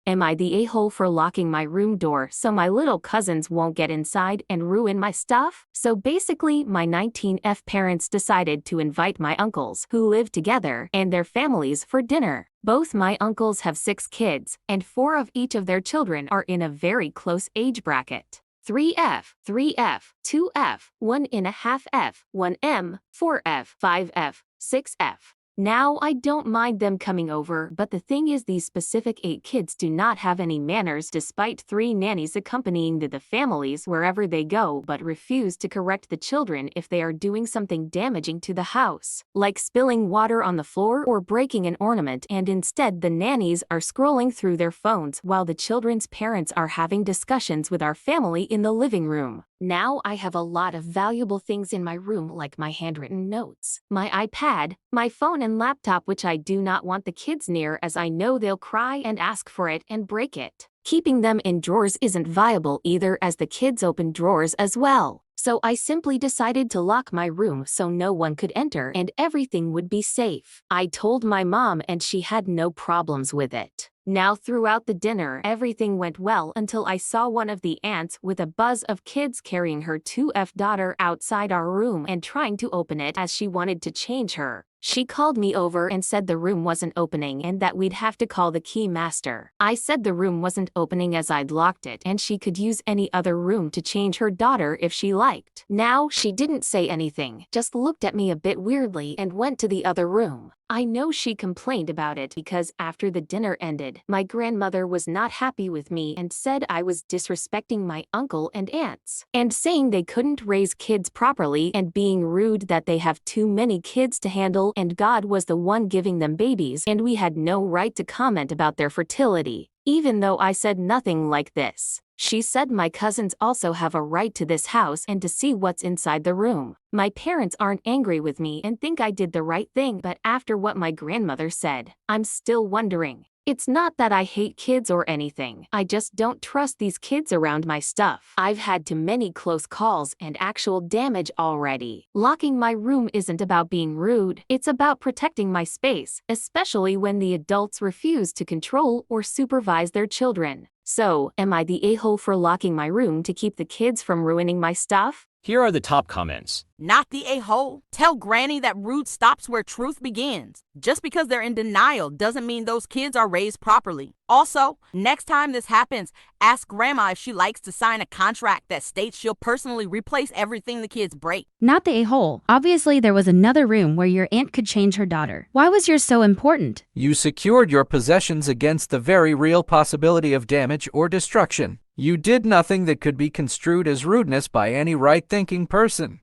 Am I the a-hole for locking my room door so my little cousins won't get inside and ruin my stuff? So basically, my 19F parents decided to invite my uncles, who live together, and their families for dinner. Both my uncles have 6 kids, and 4 of each of their children are in a very close age bracket. 3F, 3F, 2F, 1.5F, 1M, 4F, 5F, 6F. Now, I don't mind them coming over, but the thing is these specific 8 kids do not have any manners despite 3 nannies accompanying the families wherever they go but refuse to correct the children if they are doing something damaging to the house, like spilling water on the floor or breaking an ornament, and instead the nannies are scrolling through their phones while the children's parents are having discussions with our family in the living room. Now I have a lot of valuable things in my room like my handwritten notes, my iPad, my phone and laptop which I do not want the kids near as I know they'll cry and ask for it and break it. Keeping them in drawers isn't viable either as the kids open drawers as well. So I simply decided to lock my room so no one could enter and everything would be safe. I told my mom and she had no problems with it. Now throughout the dinner everything went well until I saw one of the aunts with a buzz of kids carrying her 2F daughter outside our room and trying to open it as she wanted to change her. She called me over and said the room wasn't opening and that we'd have to call the key master. I said the room wasn't opening as I'd locked it and she could use any other room to change her daughter if she liked. Now she didn't say anything, just looked at me a bit weirdly and went to the other room. I know she complained about it because after the dinner ended, my grandmother was not happy with me and said I was disrespecting my uncle and aunts, and saying they couldn't raise kids properly and being rude that they have too many kids to handle and God was the one giving them babies and we had no right to comment about their fertility, even though I said nothing like this. She said my cousins also have a right to this house and to see what's inside the room. My parents aren't angry with me and think I did the right thing, but after what my grandmother said, I'm still wondering. It's not that I hate kids or anything, I just don't trust these kids around my stuff. I've had too many close calls and actual damage already. Locking my room isn't about being rude, it's about protecting my space, especially when the adults refuse to control or supervise their children. So, am I the a-hole for locking my room to keep the kids from ruining my stuff? Here are the top comments. Not the a-hole. Tell Granny that rude stops where truth begins. Just because they're in denial doesn't mean those kids are raised properly. Also, next time this happens, ask Grandma if she likes to sign a contract that states she'll personally replace everything the kids break. Not the a-hole. Obviously, there was another room where your aunt could change her daughter. Why was yours so important? You secured your possessions against the very real possibility of damage or destruction. You did nothing that could be construed as rudeness by any right-thinking person.